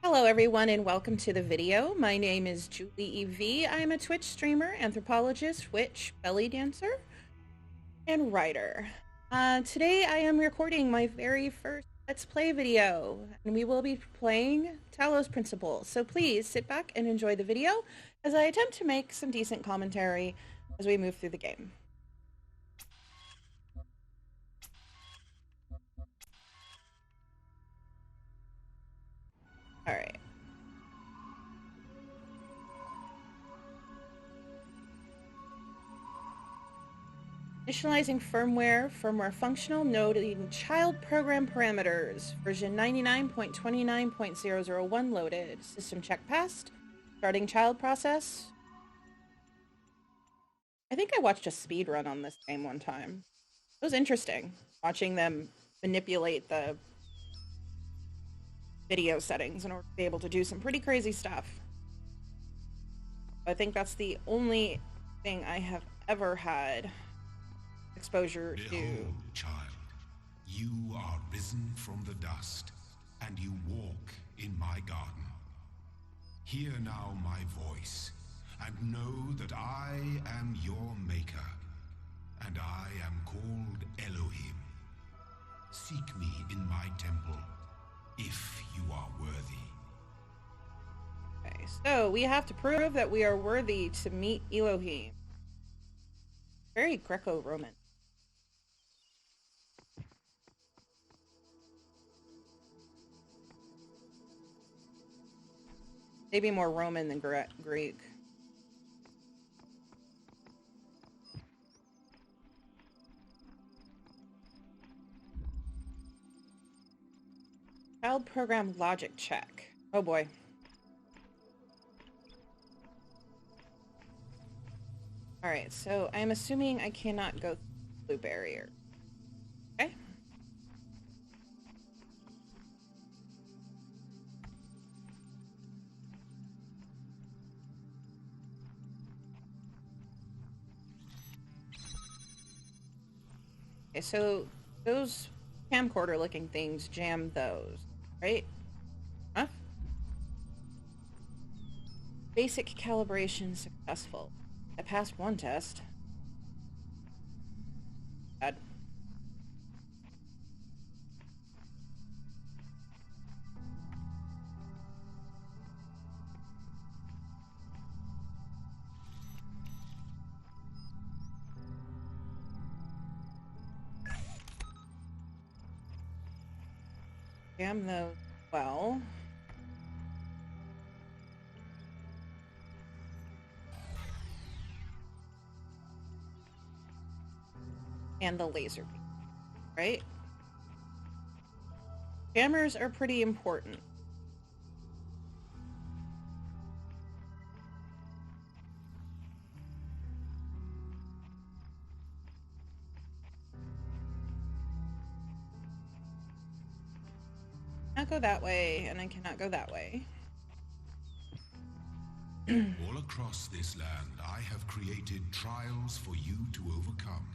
Hello everyone and welcome to the video. My name is Julie EV. I'm a Twitch streamer, anthropologist, witch, belly dancer, and writer. Today I am recording my very first Let's Play video, and we will be playing Talos Principle. So please sit back and enjoy the video as I attempt to make some decent commentary as we move through the game. Alright. Initializing firmware functional, noting child program parameters, version 99.29.001 loaded. System check passed. Starting child process. I think I watched a speed run on this game one time. It was interesting watching them manipulate the video settings in order to be able to do some pretty crazy stuff. I think that's the only thing I have ever had exposure to. Behold, child, you are risen from the dust, and you walk in my garden. Hear now my voice, and know that I am your maker, and I am called Elohim. Seek me in my temple, if you are worthy. Okay, so we have to prove that we are worthy to meet Elohim. Very Greco-Roman. Maybe more Roman than Greek. Child program logic check. Oh boy. Alright, so I'm assuming I cannot go through the blue barrier. Okay. Okay, so those camcorder looking things jam those, right? Huh? Basic calibration successful. I passed one test. Bad. Jam those well. And the laser beam, right? Jammers are pretty important. I cannot go that way, and I cannot go that way. All across this land, I have created trials for you to overcome.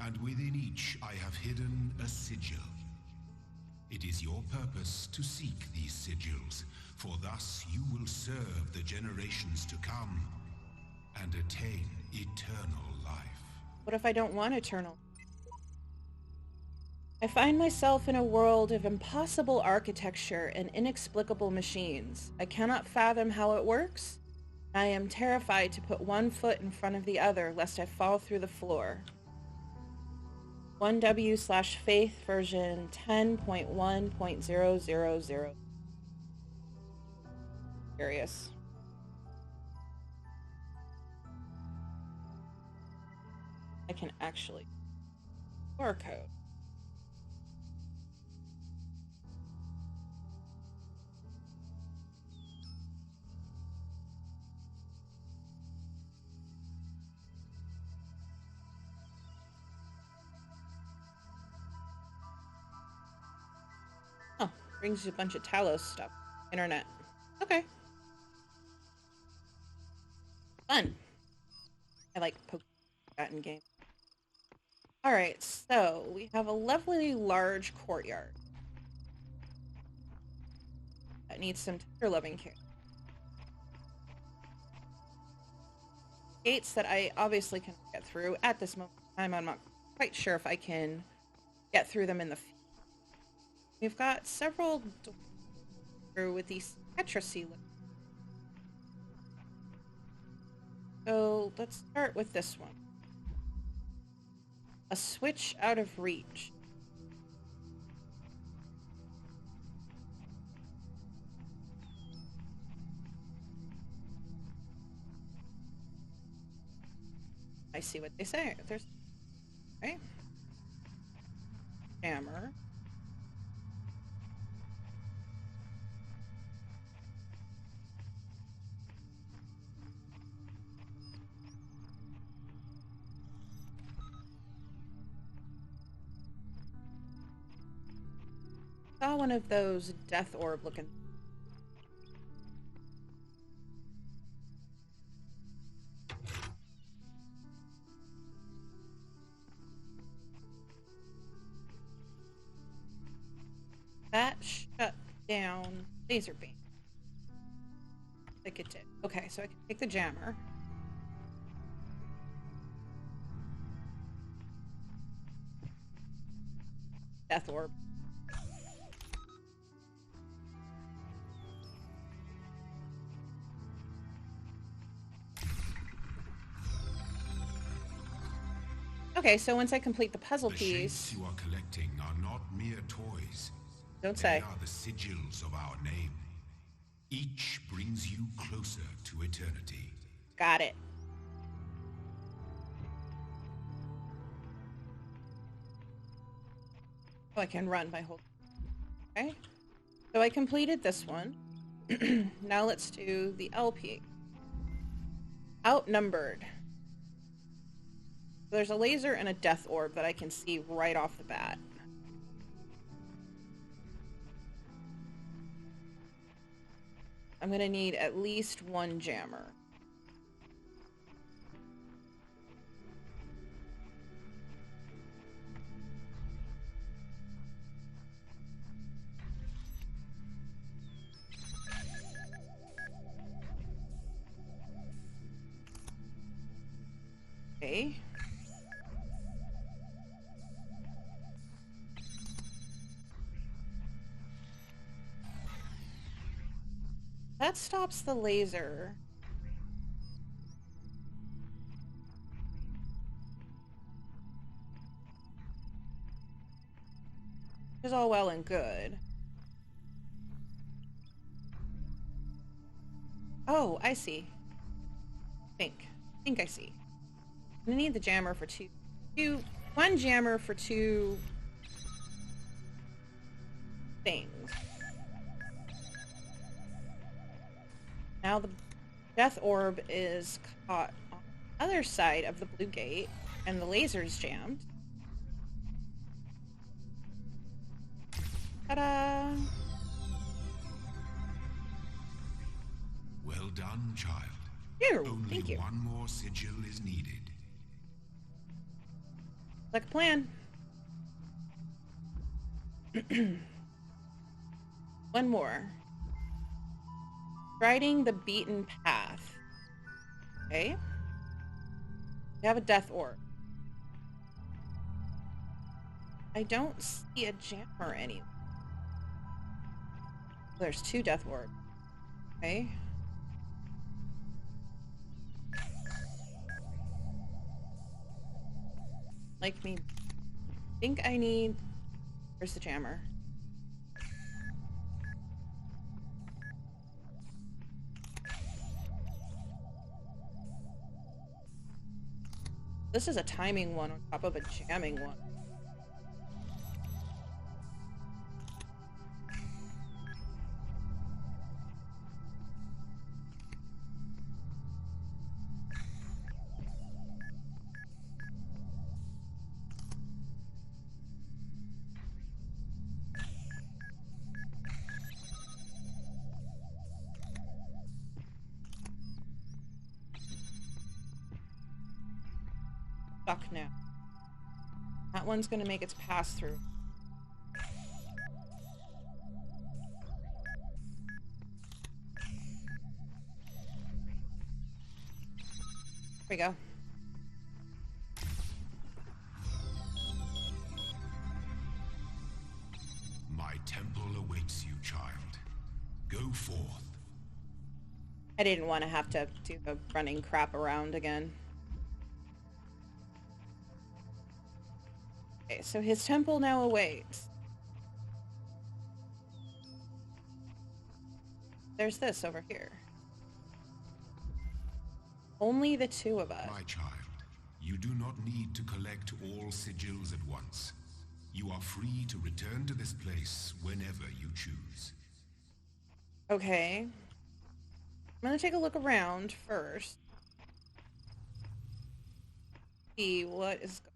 And within each, I have hidden a sigil. It is your purpose to seek these sigils, for thus you will serve the generations to come and attain eternal life. What if I don't want eternal? I find myself in a world of impossible architecture and inexplicable machines. I cannot fathom how it works. I am terrified to put one foot in front of the other lest I fall through the floor. 1W/faith version 10.1.000. Curious. I can actually QR code. Oh, brings you a bunch of Talos stuff. Internet. Okay. Fun. I like poking that in game. Alright, so we have a lovely large courtyard. that needs some tender loving care. Gates that I obviously can get through at this moment in time. I'm not quite sure if I can get through them in the future. We've got several doors with these Petra sealers. So let's start with this one. A switch out of reach. I see what they say. There's okay. Jammer. Saw one of those death orb looking. That shut down laser beam. Like it did. Okay, so I can take the jammer. Death orb. Okay, so once I complete the puzzle piece, shapes you are collecting are not mere toys. Don't say. They are the sigils of our name. Each brings you closer to eternity. Got it. Oh, I can run by holding. Okay. So I completed this one. Now let's do the LP. Outnumbered. There's a laser and a death orb that I can see right off the bat. I'm gonna need at least one jammer. Okay. That stops the laser. Which is all well and good. Oh, I see. I think I see. I'm gonna need the jammer for one jammer for two things. Now the death orb is caught on the other side of the blue gate, and the laser's jammed. Ta-da! Well done, child. Here, Only thank you. one more sigil is needed. Like a plan. One more. Riding the beaten path. Okay. We have a death orb. I don't see a jammer anywhere. There's two death orbs. Okay. Like me. I think I need... Where's the jammer? This is a timing one on top of a jamming one. Stuck now. That one's gonna make its pass through. we go. My temple awaits you, child. Go forth. I didn't want to have to do the running crap around again. Okay, so his temple now awaits. There's this over here. Only the two of us. My child, you do not need to collect all sigils at once. You are free to return to this place whenever you choose. Okay. I'm gonna take a look around first. See what is going on.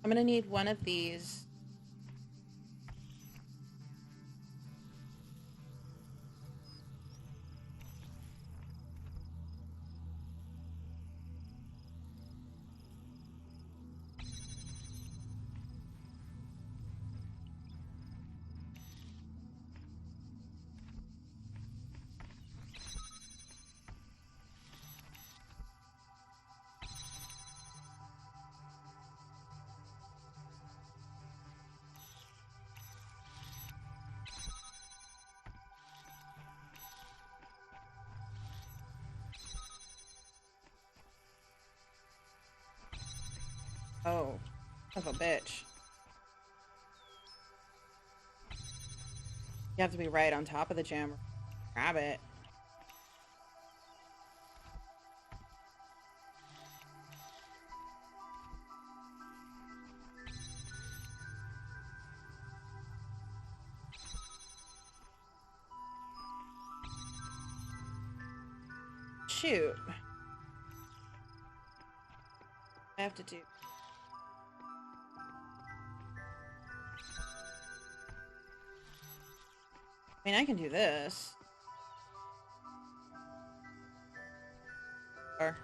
I'm gonna need one of these. Oh, son of a bitch. You have to be right on top of the jammer. Grab it. Shoot. I have to do. I mean, I can do this. Or...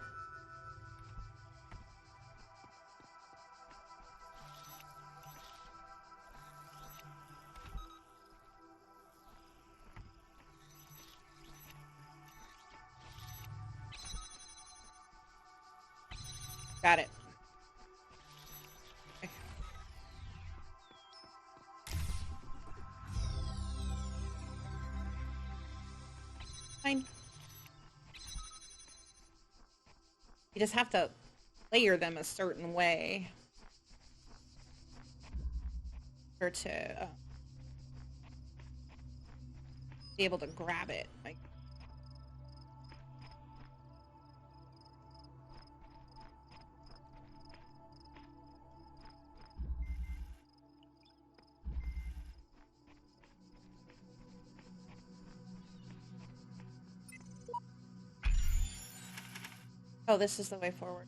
Got it. Okay. Fine. You just have to layer them a certain way for to be able to grab it. Like, oh, this is the way forward.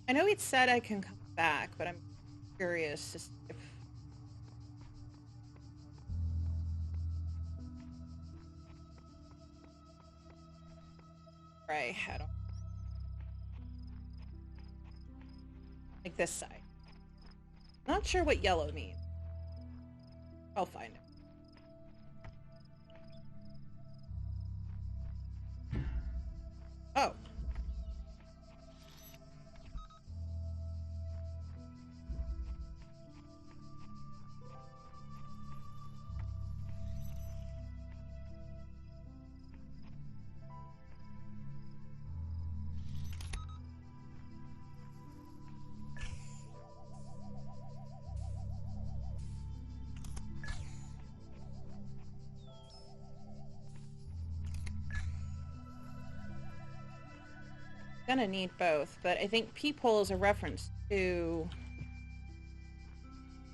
I know it said I can come back, but I'm curious to see if... I had on. Like this side. Not sure what yellow means. I'll find it. Oh. Gonna need both, but I think peephole is a reference to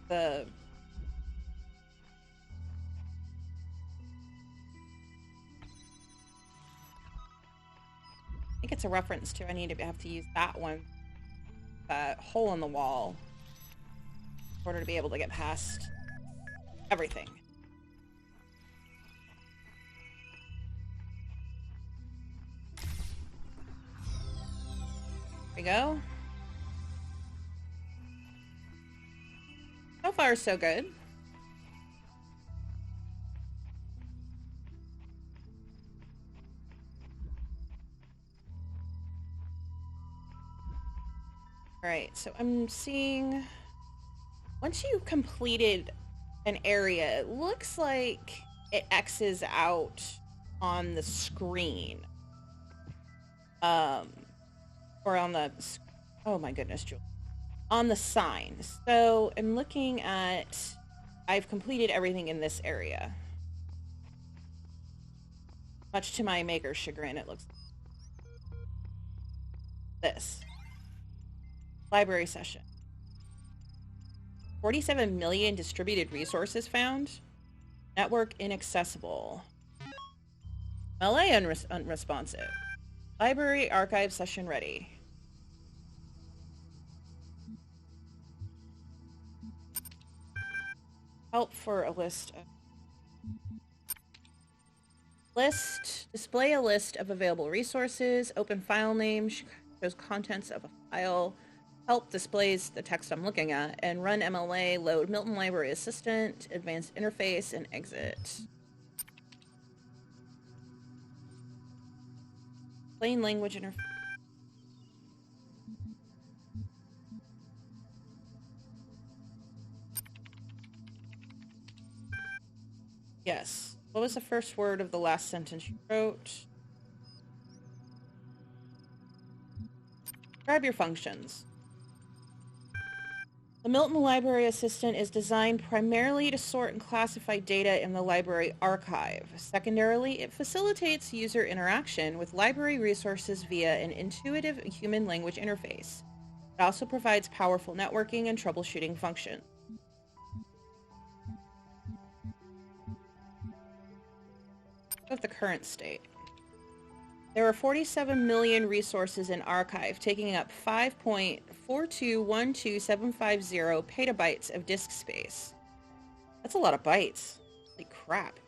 the... I think it's a reference to have to use that one, that hole in the wall, in order to be able to get past everything. There we go. So far, so good. Alright, so I'm seeing... Once you've completed an area, it looks like it X's out on the screen. Or on the... Oh my goodness, Juli. On the sign. So I'm looking at... I've completed everything in this area. Much to my maker's chagrin, it looks like this. Library session. 47 million distributed resources found. Network inaccessible. MLA unresponsive. Library archive session ready. Help for a list of... Display a list of available resources. Open file name. Shows contents of a file. Help displays the text I'm looking at. And run MLA. Load Milton Library Assistant. Advanced interface and exit. Plain language interface. Yes. What was the first word of the last sentence you wrote? Grab your functions. The Milton Library Assistant is designed primarily to sort and classify data in the library archive. Secondarily, it facilitates user interaction with library resources via an intuitive human language interface. It also provides powerful networking and troubleshooting functions. Of the current state. There are 47 million resources in archive, taking up 5.4212750 petabytes of disk space. That's a lot of bytes. Holy crap.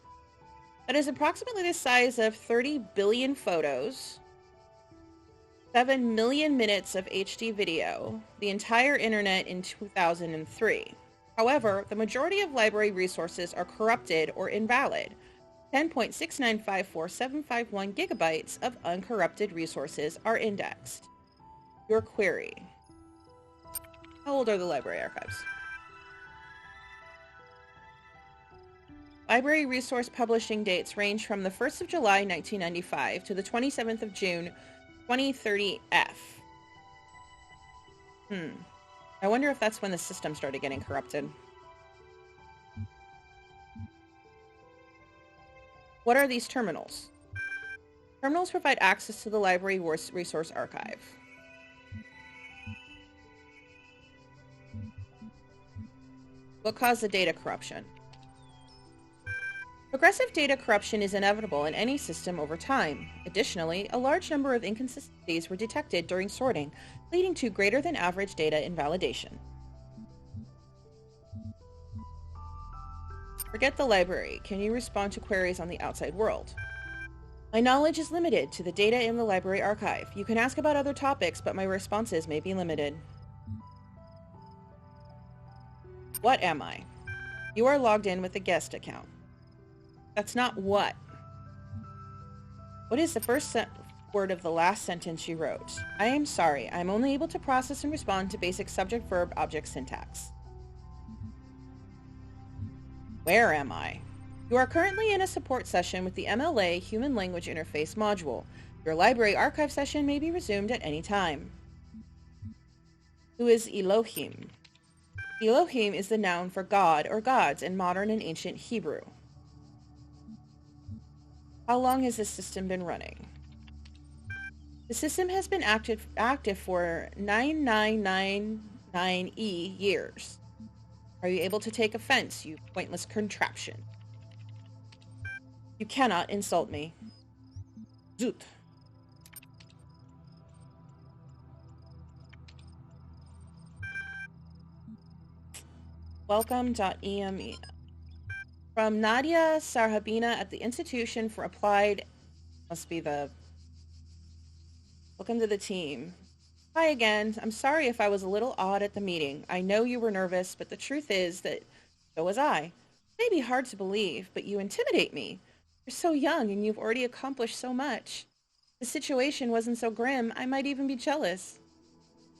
That is approximately the size of 30 billion photos, 7 million minutes of HD video, the entire internet in 2003. However, the majority of library resources are corrupted or invalid. 10.6954751 gigabytes of uncorrupted resources are indexed. Your query. How old are the library archives? Library resource publishing dates range from the 1st of July 1995 to the 27th of June 2030F. I wonder if that's when the system started getting corrupted. What are these terminals? Terminals provide access to the library resource archive. What caused the data corruption? Progressive data corruption is inevitable in any system over time. Additionally, a large number of inconsistencies were detected during sorting, leading to greater than average data invalidation. Forget the library. Can you respond to queries on the outside world? My knowledge is limited to the data in the library archive. You can ask about other topics, but my responses may be limited. What am I? You are logged in with a guest account. That's not what. What is the first word of the last sentence you wrote? I am sorry. I'm only able to process and respond to basic subject-verb-object syntax. Where am I? You are currently in a support session with the MLA Human Language Interface module. Your library archive session may be resumed at any time. Who is Elohim? Elohim is the noun for God or gods in modern and ancient Hebrew. How long has this system been running? The system has been active for 9999 years. Are you able to take offense, you pointless contraption? You cannot insult me. Zoot. Welcome.eme. From Nadia Sarhabina at the Institution for Applied... Must be the... Welcome to the team. Hi again. I'm sorry if I was a little odd at the meeting. I know you were nervous, but the truth is that so was I. It may be hard to believe, but you intimidate me. You're so young and you've already accomplished so much. If the situation wasn't so grim, I might even be jealous.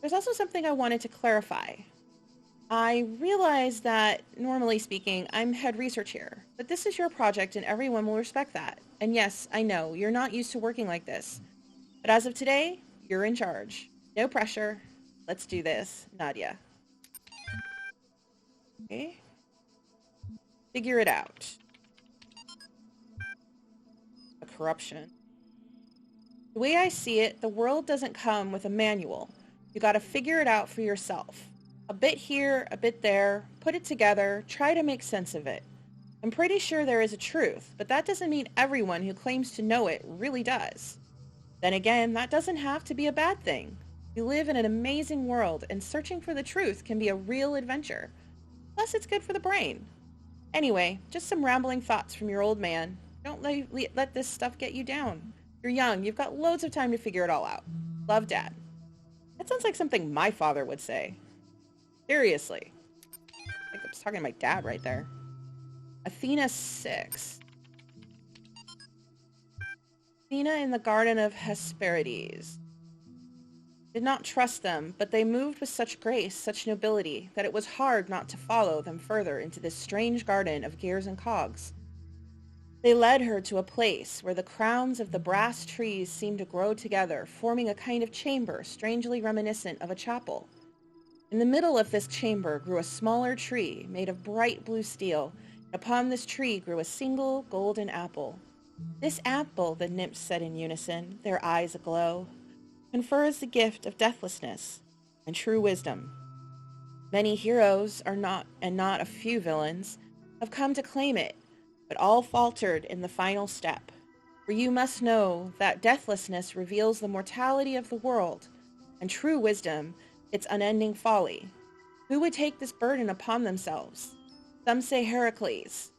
There's also something I wanted to clarify. I realize that, normally speaking, I'm head research here, but this is your project and everyone will respect that. And yes, I know, you're not used to working like this. But as of today, you're in charge. No pressure. Let's do this, Nadia. Okay. Figure it out. A corruption. The way I see it, the world doesn't come with a manual. You gotta figure it out for yourself. A bit here, a bit there, put it together, try to make sense of it. I'm pretty sure there is a truth, but that doesn't mean everyone who claims to know it really does. Then again, that doesn't have to be a bad thing. We live in an amazing world, and searching for the truth can be a real adventure. Plus, it's good for the brain. Anyway, just some rambling thoughts from your old man. Don't let this stuff get you down. You're young, you've got loads of time to figure it all out. Love, Dad. That sounds like something my father would say. Seriously. I think I was talking to my dad right there. Athena 6. Athena in the Garden of Hesperides. Did not trust them, but they moved with such grace, such nobility, that it was hard not to follow them further into this strange garden of gears and cogs. They led her to a place where the crowns of the brass trees seemed to grow together, forming a kind of chamber strangely reminiscent of a chapel. In the middle of this chamber grew a smaller tree made of bright blue steel, and upon this tree grew a single golden apple. This apple, the nymphs said in unison, their eyes aglow, confers the gift of deathlessness and true wisdom. Many heroes and not a few villains have come to claim it, but all faltered in the final step. For you must know that deathlessness reveals the mortality of the world, and true wisdom its unending folly. Who would take this burden upon themselves? Some say Heracles.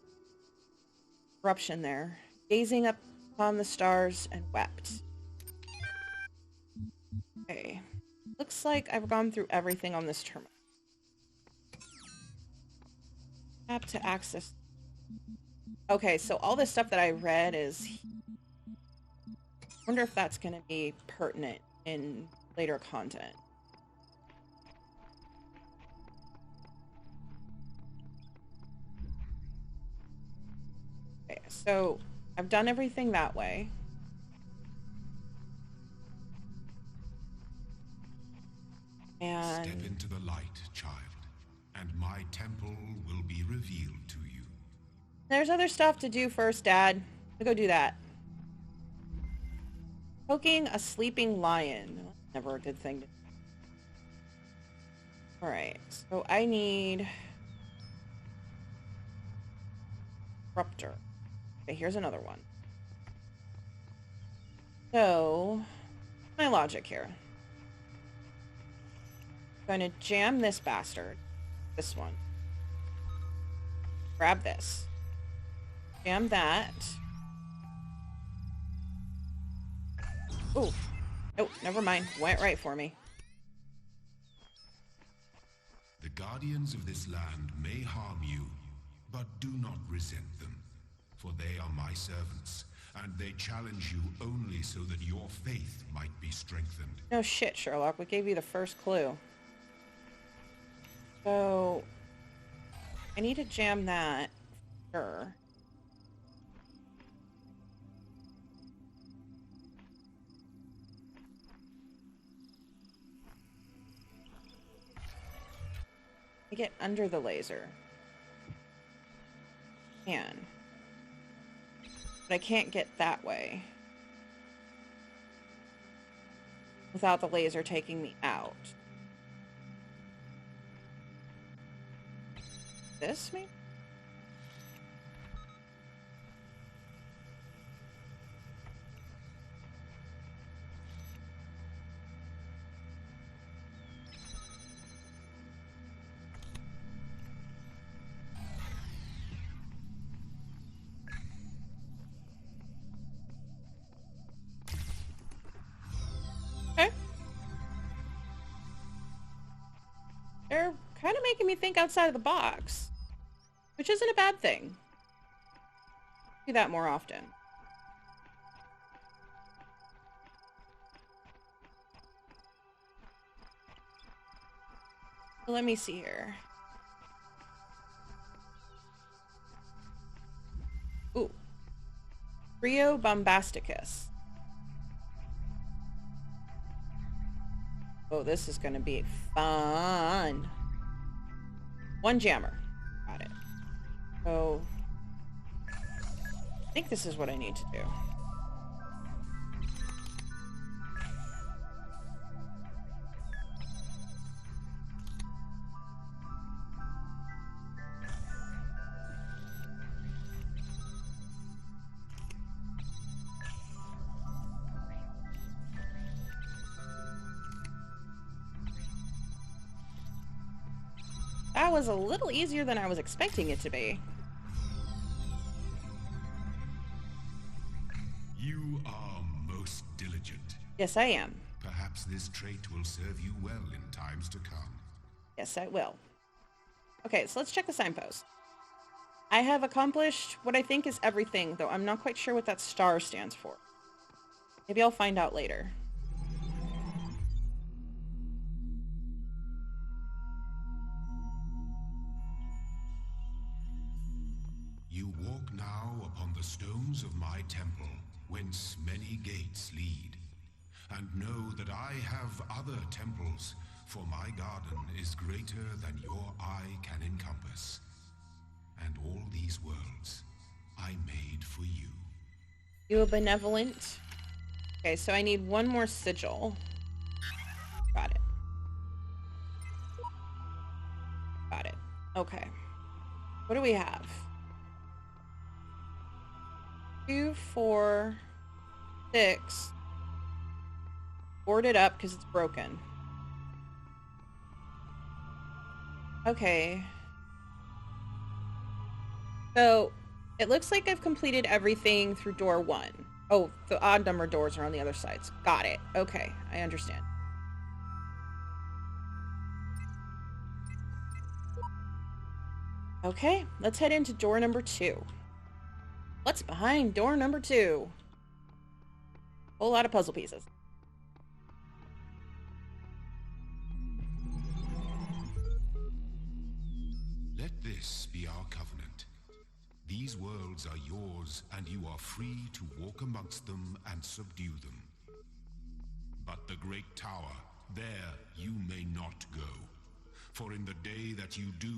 Corruption there, gazing up upon the stars and wept. Okay. Looks like I've gone through everything on this terminal. Tap to access. Okay, so all this stuff that I read is... I wonder if that's going to be pertinent in later content. Okay, so I've done everything that way. And step into the light, child, and my temple will be revealed to you. There's other stuff to do first, Dad. I'll go do that. Poking a sleeping lion. Never a good thing to do. Alright, so I need... Disruptor. Okay, here's another one. So, my logic here. I'm going to jam this bastard. This one. Grab this. Jam that. Ooh. Oh, never mind. Went right for me. The guardians of this land may harm you, but do not resent them, for they are my servants, and they challenge you only so that your faith might be strengthened. No shit, Sherlock. We gave you the first clue. So, I need to jam that. Sure. I get under the laser. Can. But I can't get that way. without the laser taking me out. This, maybe? Okay. They're kind of making me think outside of the box, which isn't a bad thing. Do that more often. Let me see here. Ooh. Rio Bombasticus. Oh, this is going to be fun. One jammer. Got it. Oh. I think this is what I need to do. That was a little easier than I was expecting it to be. You are most diligent. Yes, I am. Perhaps this trait will serve you well in times to come. Yes, I will. Okay, so let's check the signpost. I have accomplished what I think is everything, though I'm not quite sure what that star stands for. Maybe I'll find out later. You walk now upon the stones of my temple, whence many gates lead. And know that I have other temples, for my garden is greater than your eye can encompass. And all these worlds I made for you. You a benevolent? Okay, so I need one more sigil. Got it. Got it. Okay. What do we have? 2, 4, 6. Board it up because it's broken. Okay. So, it looks like I've completed everything through door 1. Oh, the odd number doors are on the other sides. Got it. Okay, I understand. Okay, let's head into door number 2. What's behind door number 2? Whole lot of puzzle pieces. Let this be our covenant. These worlds are yours, and you are free to walk amongst them and subdue them. But the great tower, there you may not go. For in the day that you do,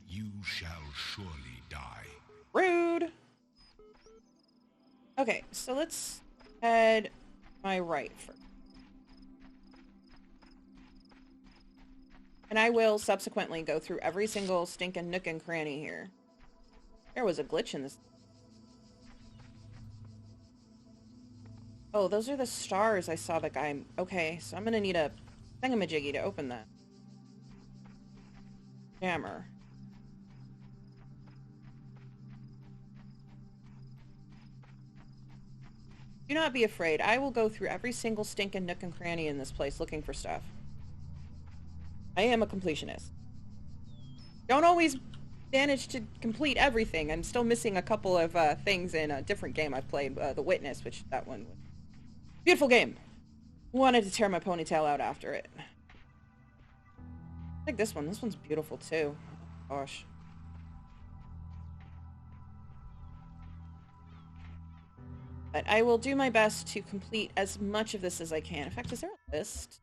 you shall surely die. Rude! Okay, so let's head my right first. And I will subsequently go through every single stinking nook and cranny here. There was a glitch in this. Oh, those are the stars I saw the guy. Okay, so I'm gonna need a thingamajiggy to open that. Jammer. Do not be afraid. I will go through every single stinking nook and cranny in this place looking for stuff. I am a completionist. Don't always manage to complete everything. I'm still missing a couple of things in a different game I've played, The Witness, which that one was beautiful game. Wanted to tear my ponytail out after it. I like this one. This one's beautiful too. Oh, gosh. But I will do my best to complete as much of this as I can. In fact, is there a list?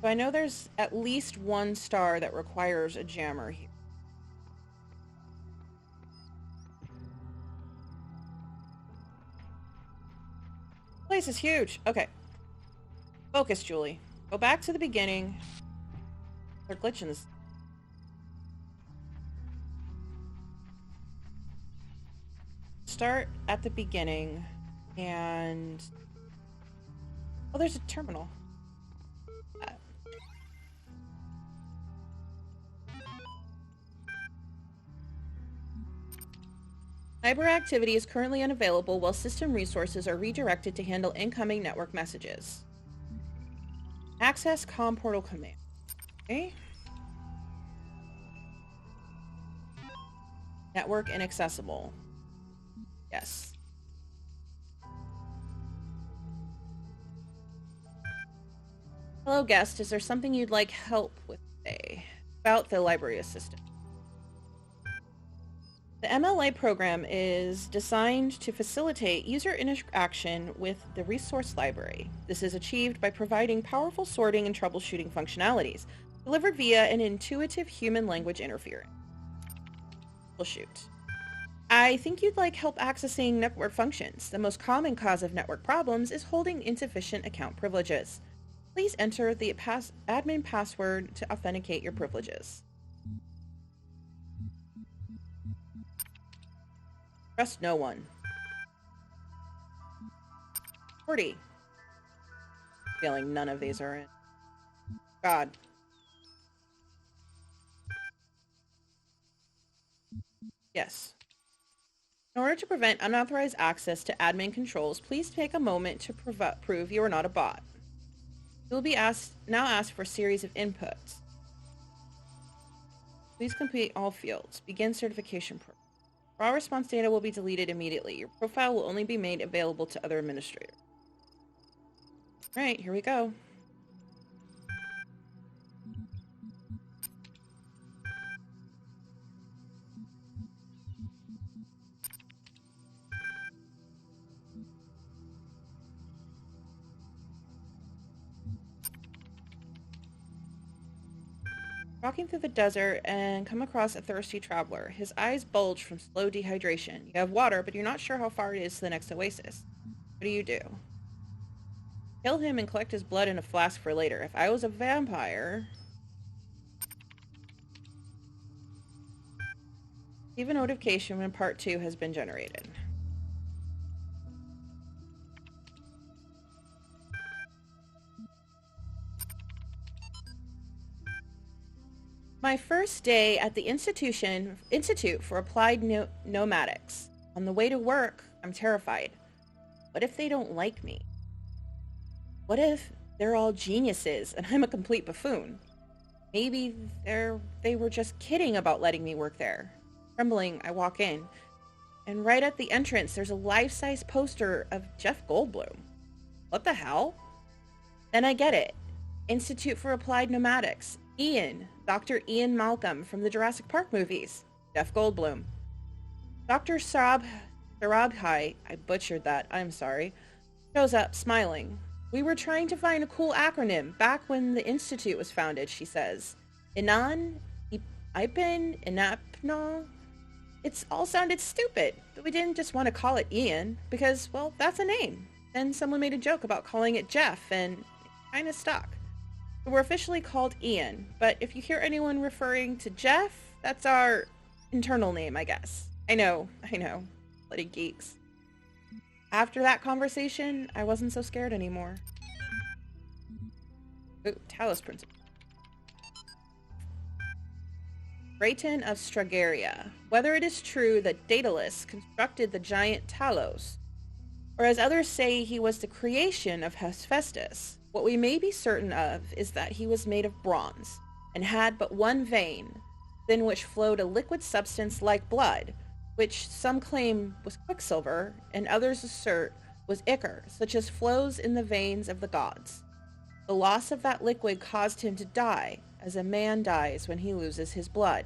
So I know there's at least one star that requires a jammer here. This place is huge. Okay. Focus, Julie. Go back to the beginning. They're glitching this. Start at the beginning and... Oh, there's a terminal. Cyber activity is currently unavailable while system resources are redirected to handle incoming network messages. Access comm portal command. Okay. Network inaccessible. Yes. Hello, guest. Is there something you'd like help with today? About the library assistant. The MLA program is designed to facilitate user interaction with the resource library. This is achieved by providing powerful sorting and troubleshooting functionalities, delivered via an intuitive human language interference. Troubleshoot. I think you'd like help accessing network functions. The most common cause of network problems is holding insufficient account privileges. Please enter the admin password to authenticate your privileges. Trust no one. 40. Feeling none of these are in. God. Yes. In order to prevent unauthorized access to admin controls, please take a moment to prove you are not a bot. You will be now asked for a series of inputs. Please complete all fields. Begin certification program. Raw response data will be deleted immediately. Your profile will only be made available to other administrators. Alright, here we go. Walking through the desert and come across a thirsty traveler. His eyes bulge from slow dehydration. You have water, but you're not sure how far it is to the next oasis. What do? Kill him and collect his blood in a flask for later. If I was a vampire... Leave a notification when part 2 has been generated. My first day at the Institute for Applied Nomadics. On the way to work, I'm terrified. What if they don't like me? What if they're all geniuses and I'm a complete buffoon? Maybe they were just kidding about letting me work there. Trembling, I walk in, and right at the entrance, there's a life-size poster of Jeff Goldblum. What the hell? Then I get it. Institute for Applied Nomadics. Ian. Dr. Ian Malcolm from the Jurassic Park movies. Jeff Goldblum. Dr. Sarabhai, I butchered that, I'm sorry, shows up, smiling. We were trying to find a cool acronym back when the Institute was founded, she says. Inan? Ipen? Inapno? It's all sounded stupid, but we didn't just want to call it Ian, because, well, that's a name. Then someone made a joke about calling it Jeff, and it kind of stuck. We're officially called Ian, but if you hear anyone referring to Jeff, that's our internal name, I guess. I know. Bloody geeks. After that conversation, I wasn't so scared anymore. Ooh, Talos Principle. Drayton of Stragaria. Whether it is true that Daedalus constructed the giant Talos, or as others say he was the creation of Hephaestus, what we may be certain of is that he was made of bronze, and had but one vein, within which flowed a liquid substance like blood, which some claim was quicksilver, and others assert was ichor, such as flows in the veins of the gods. The loss of that liquid caused him to die, as a man dies when he loses his blood.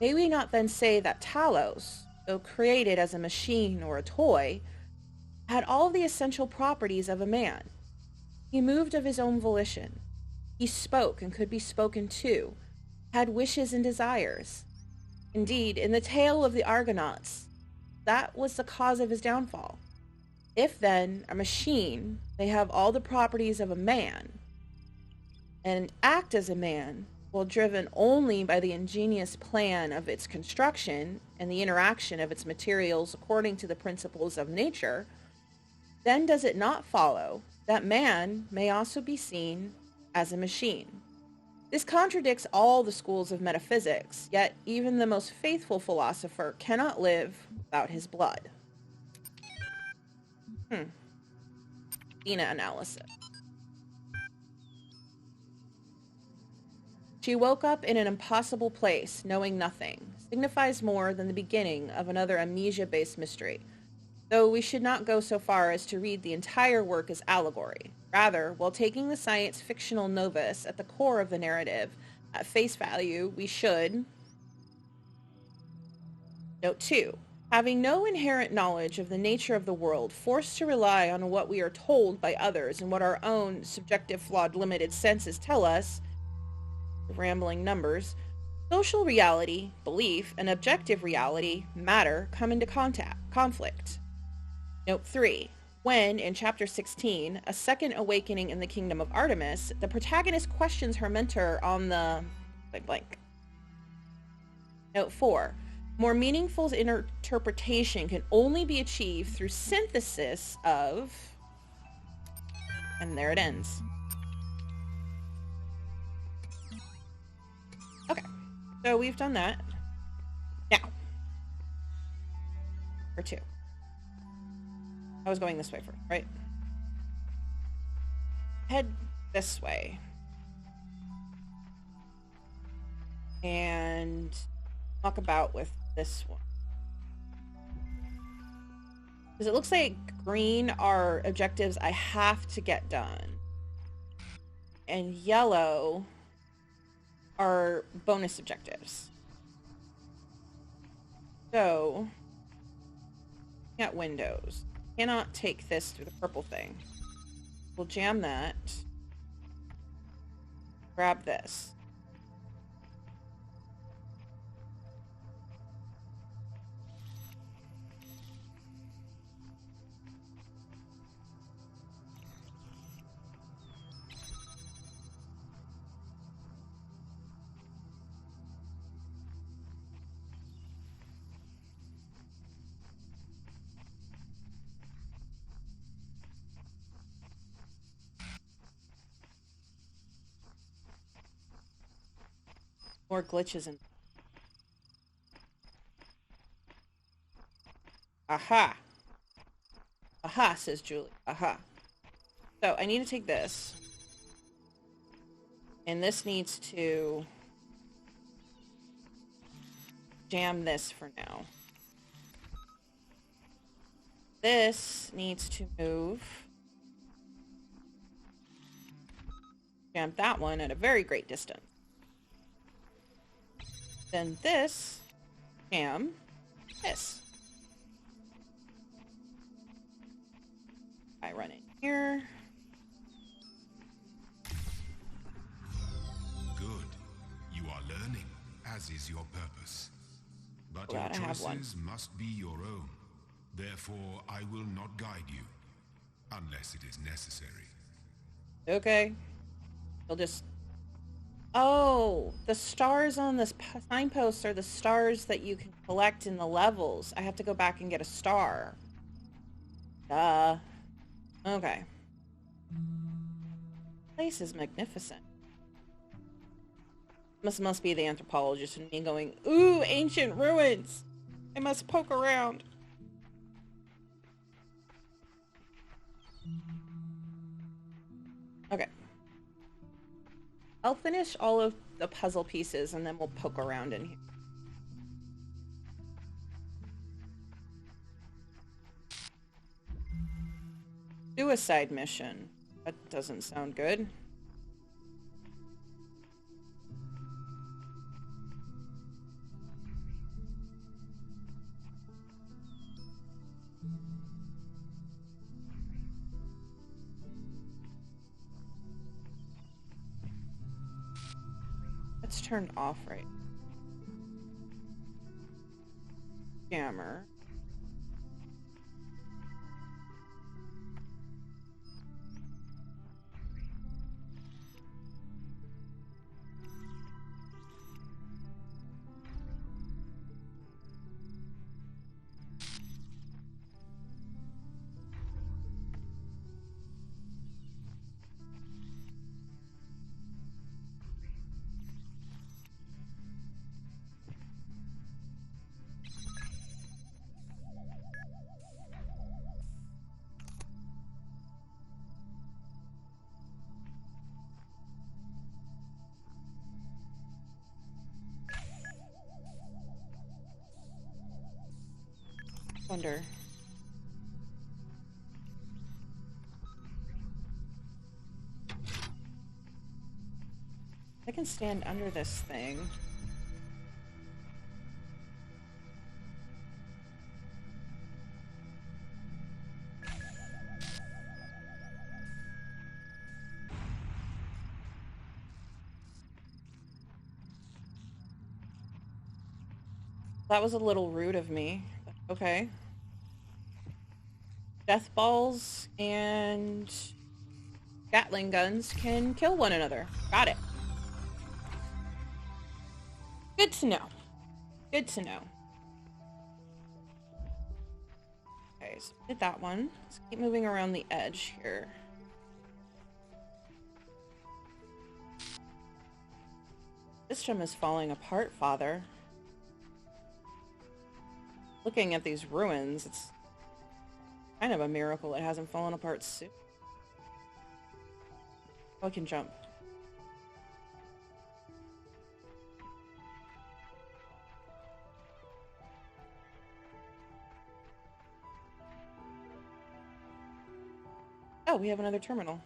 May we not then say that Talos, though created as a machine or a toy, had all the essential properties of a man? He moved of his own volition. He spoke and could be spoken to, had wishes and desires. Indeed, in the tale of the Argonauts, that was the cause of his downfall. If then, a machine, they have all the properties of a man, and act as a man, while driven only by the ingenious plan of its construction and the interaction of its materials according to the principles of nature, then does it not follow that man may also be seen as a machine? This contradicts all the schools of metaphysics, yet even the most faithful philosopher cannot live without his blood. Dina analysis. She woke up in an impossible place, knowing nothing, signifies more than the beginning of another amnesia-based mystery, though we should not go so far as to read the entire work as allegory. Rather, while taking the science-fictional novus at the core of the narrative at face value, we should... Note 2. Having no inherent knowledge of the nature of the world, forced to rely on what we are told by others and what our own subjective, flawed, limited senses tell us, rambling numbers, social reality, belief, and objective reality, matter, come into conflict. Note 3. When, in Chapter 16, A Second Awakening in the Kingdom of Artemis, the protagonist questions her mentor on the... blank. Note 4. More meaningful interpretation can only be achieved through synthesis of... And there it ends. Okay, so we've done that. Now, or 2. I was going this way first, right? Head this way. And walk about with this one. Because it looks like green are objectives I have to get done. And yellow are bonus objectives. So, at windows. Cannot take this through the purple thing. We'll jam that. Grab this. More glitches in. Aha. Aha, says Julie. Aha. So I need to take this. And this needs to jam this for now. This needs to move. Jam that one at a very great distance. Then this jam this. I run in here. Good. You are learning, as is your purpose. But Glad your I have one. choices must be your own. Therefore, I will not guide you, unless it is necessary. Okay. You'll just... Oh, the stars on this signpost are the stars that you can collect in the levels. I have to go back and get a star. Duh. Okay. Place is magnificent. Must be the anthropologist and me going, ooh, ancient ruins! I must poke around. Okay. I'll finish all of the puzzle pieces and then we'll poke around in here. Suicide mission. That doesn't sound good. turned off right. Jammer. Wonder. I can stand under this thing. That was a little rude of me. Okay. Death balls and Gatling guns can kill one another. Got it. Good to know. Good to know. Okay, so did that one. Let's keep moving around the edge here. This gem is falling apart, Father. Looking at these ruins, it's kind of a miracle it hasn't fallen apart soon. Oh, I can jump. Oh, we have another terminal.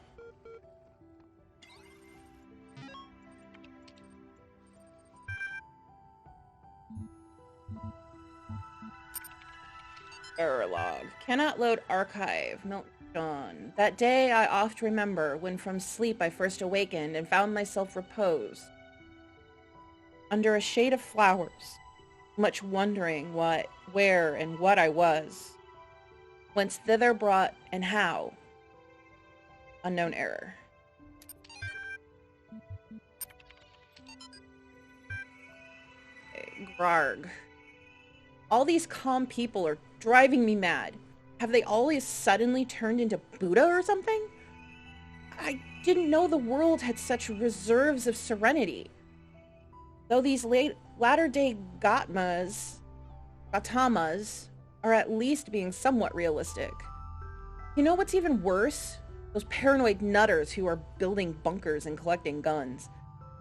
Error log. Cannot load archive. Milton John. That day I oft remember when from sleep I first awakened and found myself reposed under a shade of flowers, much wondering what, where, and what I was, whence thither brought, and how. Unknown error. Okay, Grarg. All these calm people are driving me mad. Have they always suddenly turned into Buddha or something? I didn't know the world had such reserves of serenity. Though these latter-day Gautamas are at least being somewhat realistic. You know what's even worse? Those paranoid nutters who are building bunkers and collecting guns.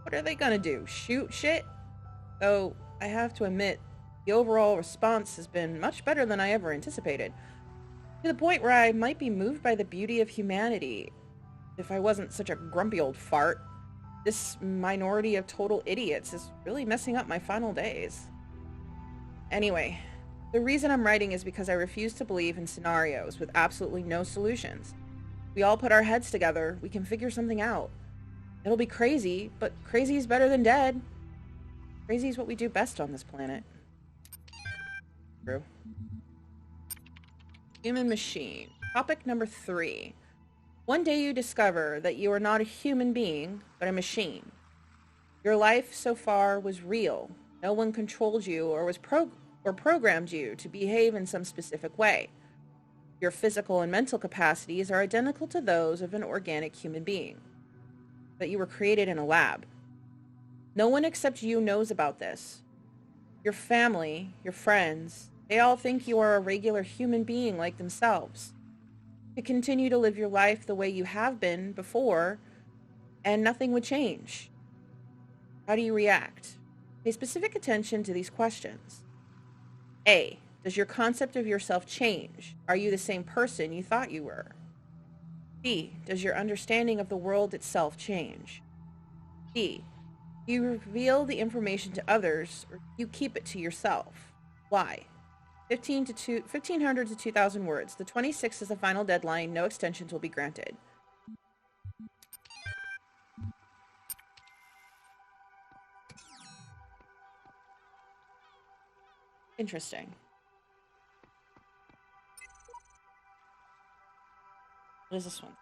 What are they gonna do? Shoot shit? Though, I have to admit, the overall response has been much better than I ever anticipated. To the point where I might be moved by the beauty of humanity. If I wasn't such a grumpy old fart. This minority of total idiots is really messing up my final days. Anyway, the reason I'm writing is because I refuse to believe in scenarios with absolutely no solutions. We all put our heads together, we can figure something out. It'll be crazy, but crazy is better than dead. Crazy is what we do best on this planet. True. Human machine. Topic number 3. One day you discover that you are not a human being, but a machine. Your life so far was real. No one controlled you or was programmed you to behave in some specific way. Your physical and mental capacities are identical to those of an organic human being. But you were created in a lab. No one except you knows about this. Your family, your friends, they all think you are a regular human being like themselves. To continue to live your life the way you have been before, and nothing would change. How do you react? Pay specific attention to these questions. A. Does your concept of yourself change? Are you the same person you thought you were? B. Does your understanding of the world itself change? C. Do you reveal the information to others, or do you keep it to yourself? Why? 1,500 to 2,000 words. The 26th is the final deadline. No extensions will be granted. Interesting. What is this one?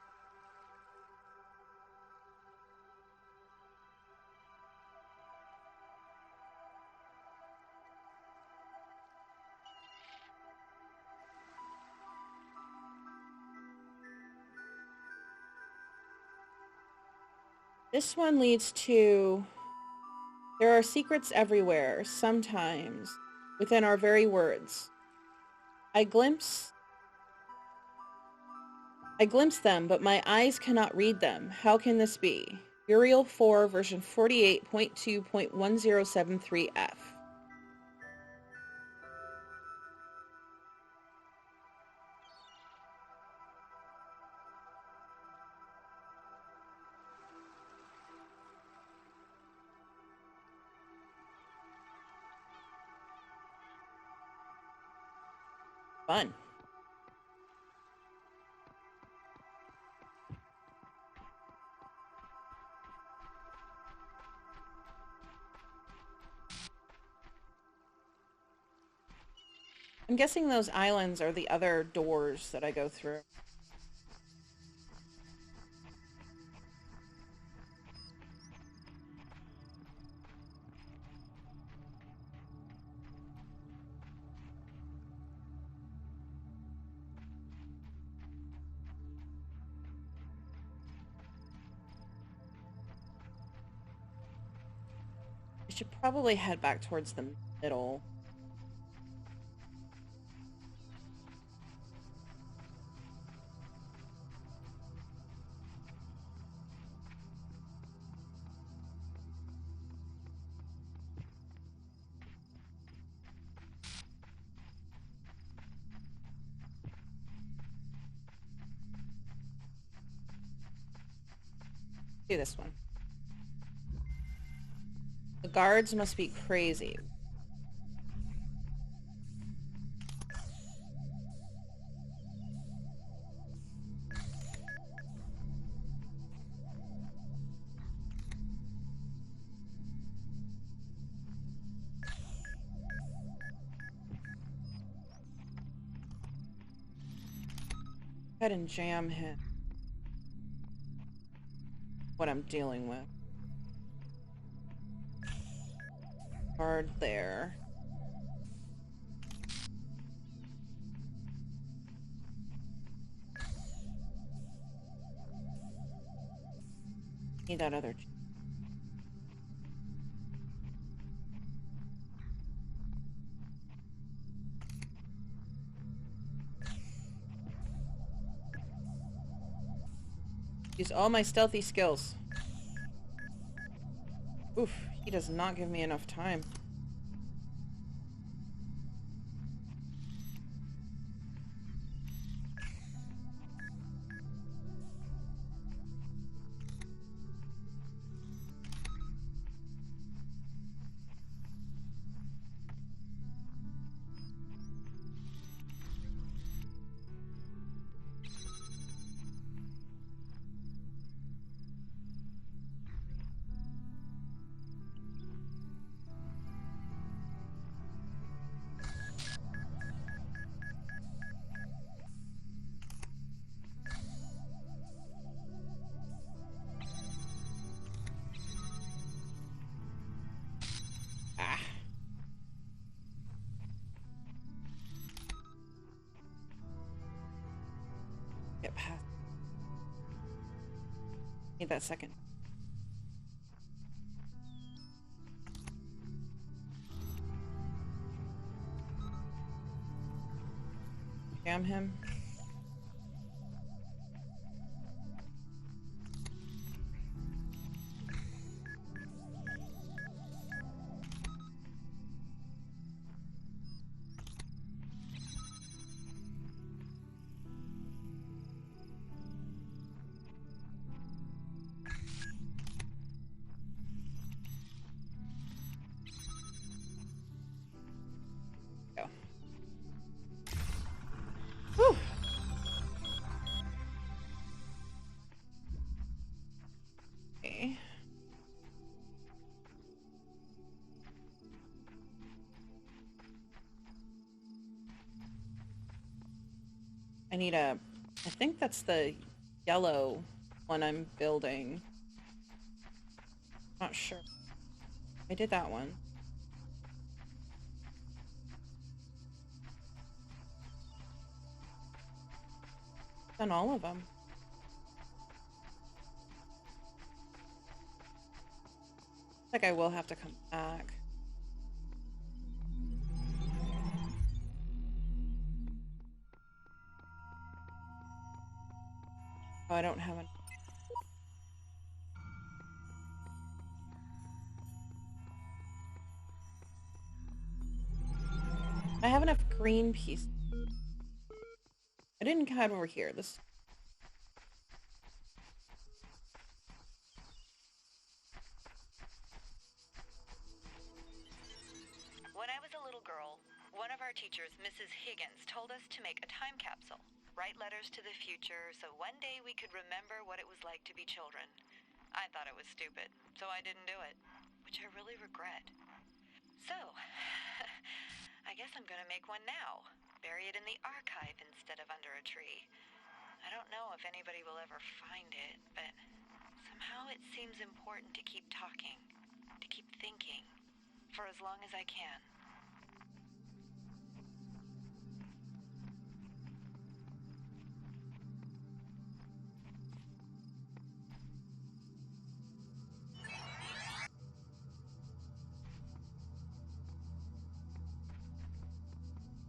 This one leads to... There are secrets everywhere, sometimes, within our very words. I glimpse them, but my eyes cannot read them. How can this be? Uriel 4, version 48.2.1073F. Fun. I'm guessing those islands are the other doors that I go through. I should probably head back towards the middle. Do this one. The guards must be crazy. Go ahead and jam him. What I'm dealing with. Guard there. Need that other. Use all my stealthy skills. Oof, he does not give me enough time. Get past. Need that second. Jam him. Whew. need a... I think that's the yellow one I'm building. Not sure. I did that one. Done all of them. Like I will have to come back. Oh, I don't have an... I have enough green pieces. I didn't come over here. This... When I was a little girl, one of our teachers, Mrs. Higgins, told us to make a time capsule, write letters to the future, so one day we could remember what it was like to be children. I thought it was stupid, so I didn't do it, which I really regret. So, I guess I'm gonna make one now, bury it in the archive instead of under a tree. I don't know if anybody will ever find it, but somehow it seems important to keep talking, to keep thinking, for as long as I can.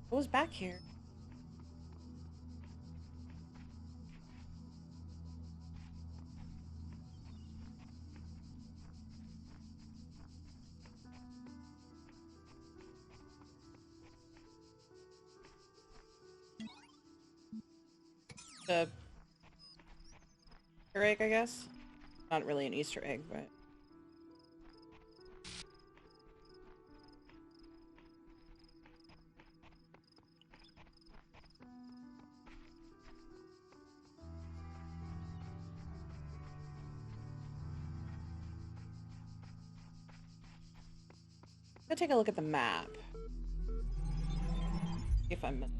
What was back here? The Easter egg, I guess? Not really an Easter egg, but... Let's take a look at the map. See if I'm missing.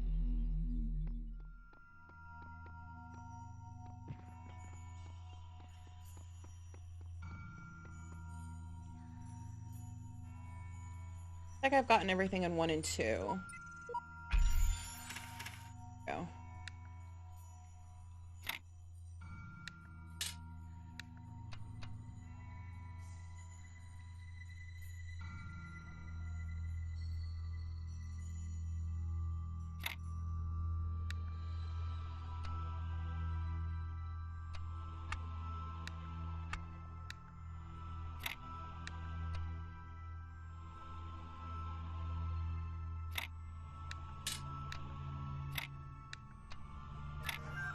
I think I've gotten everything in 1 and 2. Go.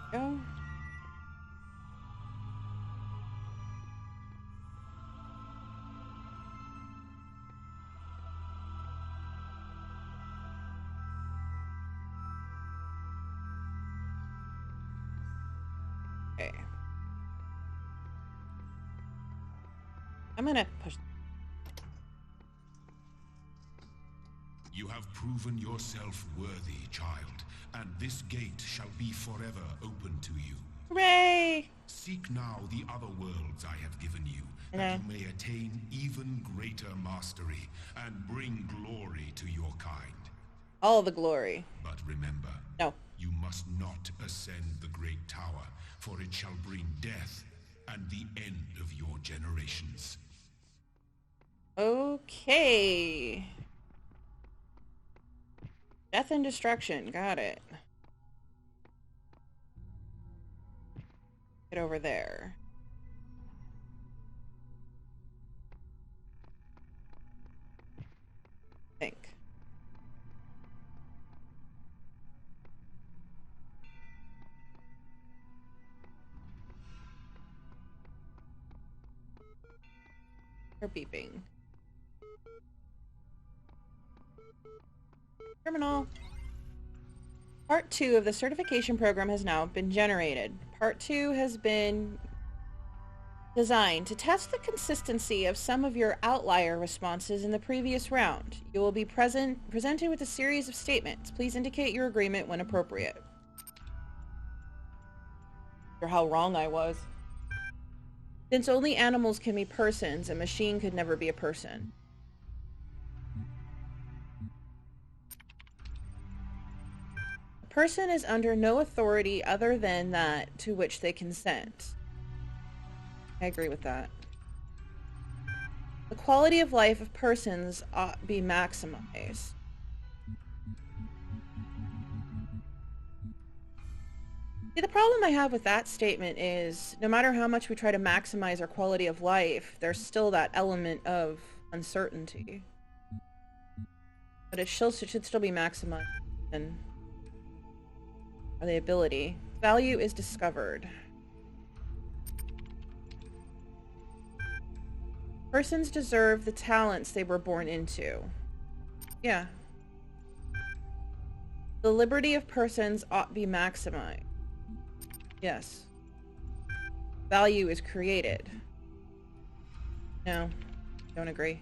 Go. Okay. I'm gonna push. You have proven yourself worthy, child, and this gate shall be forever open to you. Hooray! Seek now the other worlds I have given you, that you may attain even greater mastery and bring glory to your kind. All the glory. But remember, No. you must not ascend the great tower, for it shall bring death and the end of your generations. Okay. Death and destruction. Got it. Get over there. Think. They're beeping. Terminal. Part 2 of the certification program has now been generated. Part 2 has been designed to test the consistency of some of your outlier responses in the previous round. You will be presented with a series of statements. Please indicate your agreement when appropriate. Or how wrong I was. Since only animals can be persons, a machine could never be a person. A person is under no authority other than that to which they consent. I agree with that. The quality of life of persons ought to be maximized. See, the problem I have with that statement is no matter how much we try to maximize our quality of life, there's still that element of uncertainty. But it should still be maximized and the ability. Value is discovered. Persons deserve the talents they were born into. Yeah. The liberty of persons ought be maximized. Yes. Value is created. No, don't agree.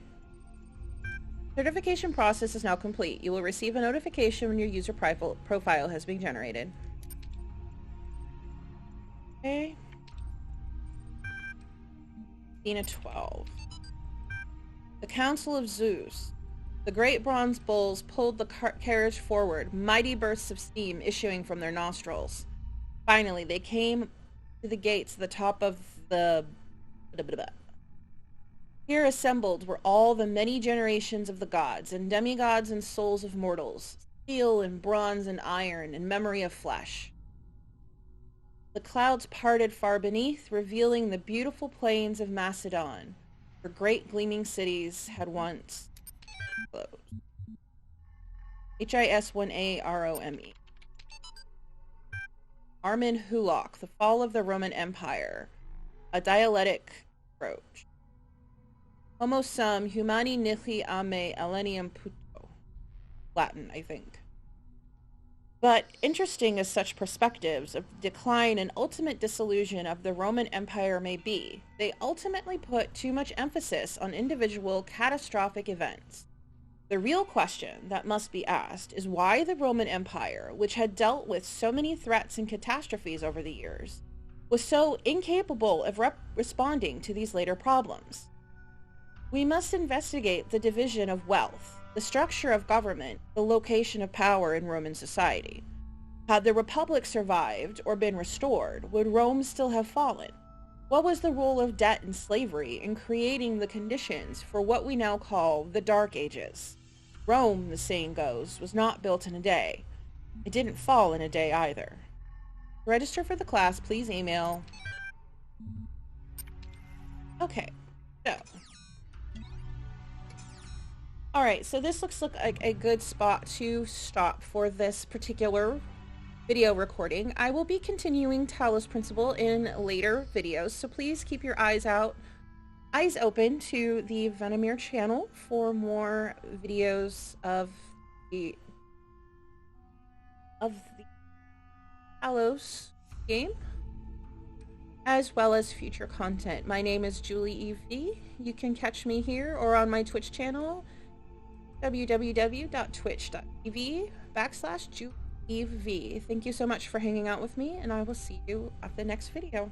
Certification process is now complete. You will receive a notification when your user profile has been generated. Okay. Athena 12. The Council of Zeus. The great bronze bulls pulled the carriage forward, mighty bursts of steam issuing from their nostrils. Finally, they came to the gates at the top of the... Here assembled were all the many generations of the gods, and demigods and souls of mortals, steel and bronze and iron, and memory of flesh. The clouds parted far beneath, revealing the beautiful plains of Macedon, where great gleaming cities had once closed. HIS1AROME. Armin Hulok, The Fall of the Roman Empire, a dialectic approach. Homo sum humani nihil ame alenium puto. Latin, I think. But interesting as such perspectives of decline and ultimate dissolution of the Roman Empire may be, they ultimately put too much emphasis on individual catastrophic events. The real question that must be asked is why the Roman Empire, which had dealt with so many threats and catastrophes over the years, was so incapable of responding to these later problems. We must investigate the division of wealth, the structure of government, the location of power in Roman society. Had the Republic survived or been restored, would Rome still have fallen? What was the role of debt and slavery in creating the conditions for what we now call the Dark Ages? Rome, the saying goes, was not built in a day. It didn't fall in a day either. To register for the class, please email. Okay, so. Alright, so this looks like a good spot to stop for this particular video recording. I will be continuing Talos Principle in later videos, so please keep your eyes open to the Venomir channel for more videos of the Talos game, as well as future content. My name is Juli EV. You can catch me here or on my Twitch channel, www.twitch.tv/JuliEV. Thank you so much for hanging out with me, and I will see you at the next video.